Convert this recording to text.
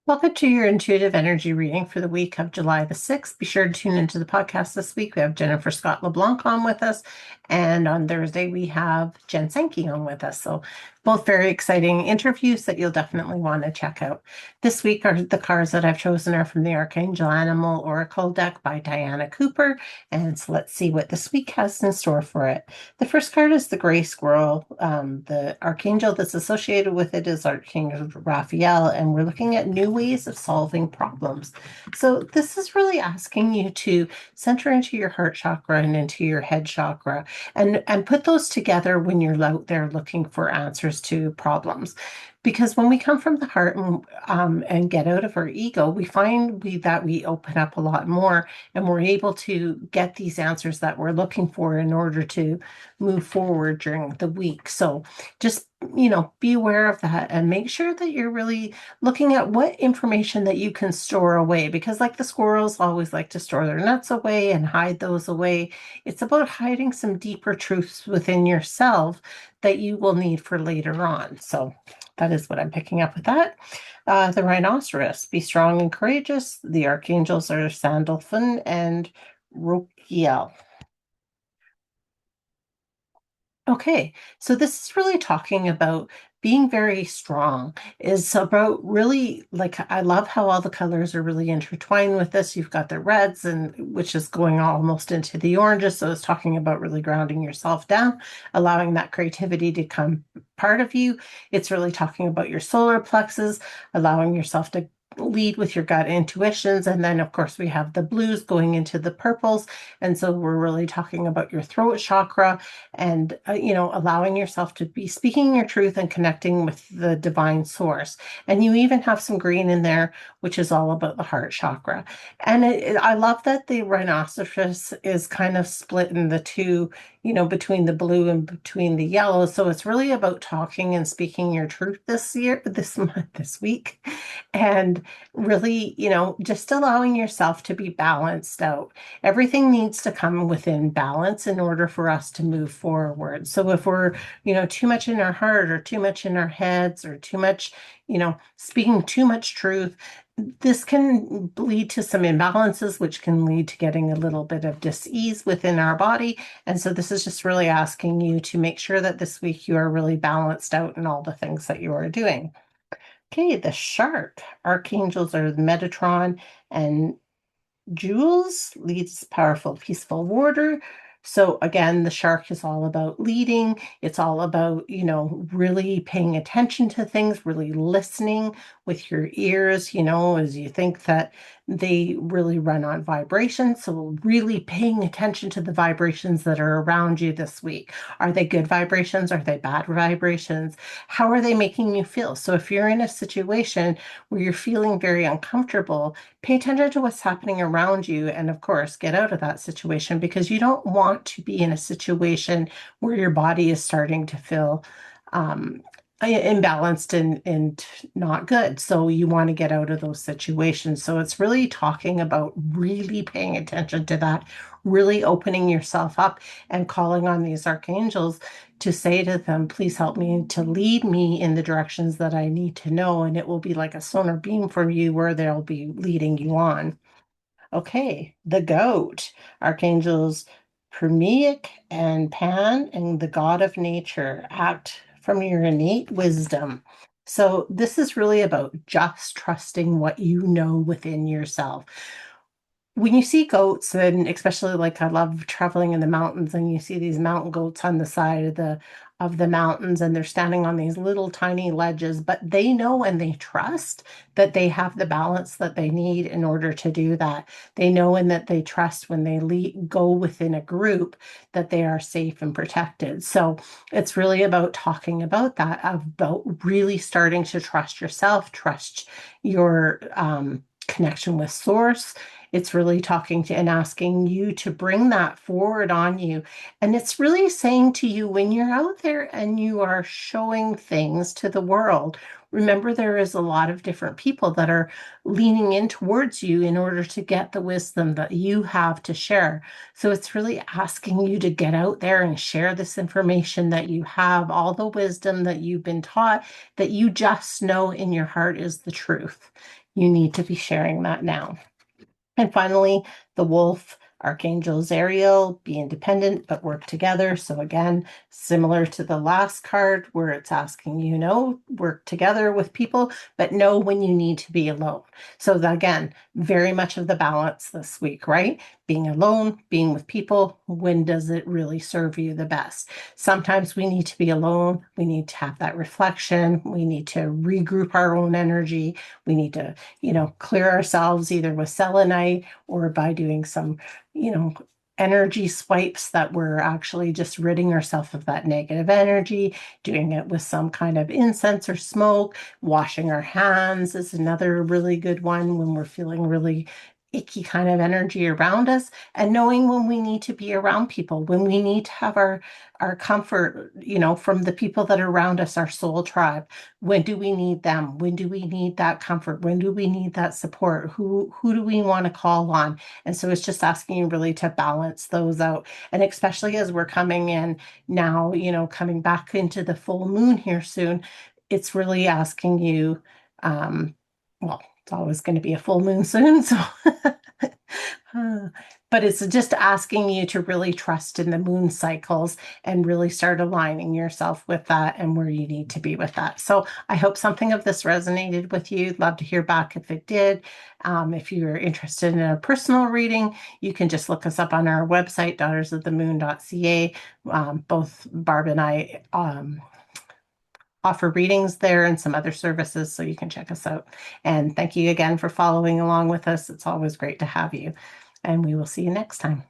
Welcome to your intuitive energy reading for the week of July the 6th. Be sure to tune into the podcast this week. We have Jennifer Scott LeBlanc on with us, and on Thursday we have Jen Sankey on with us. So both very exciting interviews that you'll definitely want to check out. This week, the cards that I've chosen are from the Archangel Animal Oracle deck by Diana Cooper. And so let's see what this week has in store for it. The first card is the gray squirrel. The archangel that's associated with it is Archangel Raphael, and we're looking at new ways of solving problems. So this is really asking you to center into your heart chakra and into your head chakra and put those together when you're out there looking for answers to problems. Because when we come from the heart and get out of our ego, we find that we open up a lot more and we're able to get these answers that we're looking for in order to move forward during the week. So just, be aware of that and make sure that you're really looking at what information that you can store away. Because like the squirrels always like to store their nuts away and hide those away, it's about hiding some deeper truths within yourself that you will need for later on. So that is what I'm picking up with that. The Rhinoceros, be strong and courageous. The archangels are Sandalphon and Rokiel. Okay, so this is really talking about being very strong. Is about really like I love how all the colors are really intertwined with this. You've got the reds and which is going almost into the oranges. So it's talking about really grounding yourself down, allowing that creativity to come part of you. It's really talking about your solar plexus, allowing yourself to lead with your gut intuitions. And then, of course, we have the blues going into the purples. And so we're really talking about your throat chakra and, allowing yourself to be speaking your truth and connecting with the divine source. And you even have some green in there, which is all about the heart chakra. And I love that the rhinoceros is kind of split in the two, between the blue and between the yellow. So it's really about talking and speaking your truth this month, this week. And really, just allowing yourself to be balanced out. Everything needs to come within balance in order for us to move forward. So if we're, too much in our heart or too much in our heads or too much, speaking too much truth, this can lead to some imbalances, which can lead to getting a little bit of dis-ease within our body. And so this is just really asking you to make sure that this week you are really balanced out in all the things that you are doing. Okay, the shark. Archangels are Metatron and Jules leads powerful, peaceful warrior. So again, the shark is all about leading. It's all about, really paying attention to things, really listening with your ears, as you think that they really run on vibrations. So really paying attention to the vibrations that are around you this week. Are they good vibrations? Are they bad vibrations? How are they making you feel? So if you're in a situation where you're feeling very uncomfortable, pay attention to what's happening around you. And of course, get out of that situation because you don't want to be in a situation where your body is starting to feel imbalanced and not good. So you want to get out of those situations. So it's really talking about really paying attention to that, really opening yourself up and calling on these archangels to say to them, please help me to lead me in the directions that I need to know. And it will be like a sonar beam for you where they'll be leading you on. Okay, the goat, archangels Permeic and Pan, and the god of nature, act from your innate wisdom. So this is really about just trusting what you know within yourself. When you see goats, and especially like I love traveling in the mountains, and you see these mountain goats on the side of the mountains, and they're standing on these little tiny ledges, but they know and they trust that they have the balance that they need in order to do that. They know and that they trust when they go within a group that they are safe and protected. So it's really about talking about that, about really starting to trust yourself, trust your connection with source. It's really talking to and asking you to bring that forward on you. And it's really saying to you when you're out there and you are showing things to the world, remember there is a lot of different people that are leaning in towards you in order to get the wisdom that you have to share. So it's really asking you to get out there and share this information that you have, all the wisdom that you've been taught, that you just know in your heart is the truth. You need to be sharing that now. And finally, the wolf, Archangel Ariel, be independent but work together. So again, similar to the last card where it's asking you, know, work together with people, but know when you need to be alone. So again, very much of the balance this week, right? Being alone, being with people, when does it really serve you the best? Sometimes we need to be alone. We need to have that reflection. We need to regroup our own energy. We need to, clear ourselves either with selenite or by doing some, energy swipes that we're actually just ridding ourselves of that negative energy, doing it with some kind of incense or smoke. Washing our hands is another really good one when we're feeling really icky kind of energy around us, and knowing when we need to be around people, when we need to have our comfort, from the people that are around us, our soul tribe. When do we need them? When do we need that comfort? When do we need that support? Who do we want to call on? And so it's just asking you really to balance those out. And especially as we're coming in now, coming back into the full moon here soon, it's really asking you, well, it's always going to be a full moon soon, so but it's just asking you to really trust in the moon cycles and really start aligning yourself with that and where you need to be with that. So I hope something of this resonated with you. Love to hear back if it did. If you're interested in a personal reading, you can just look us up on our website, daughtersofthemoon.ca. Both Barb and I offer readings there and some other services, so you can check us out. And thank you again for following along with us. It's always great to have you. And we will see you next time.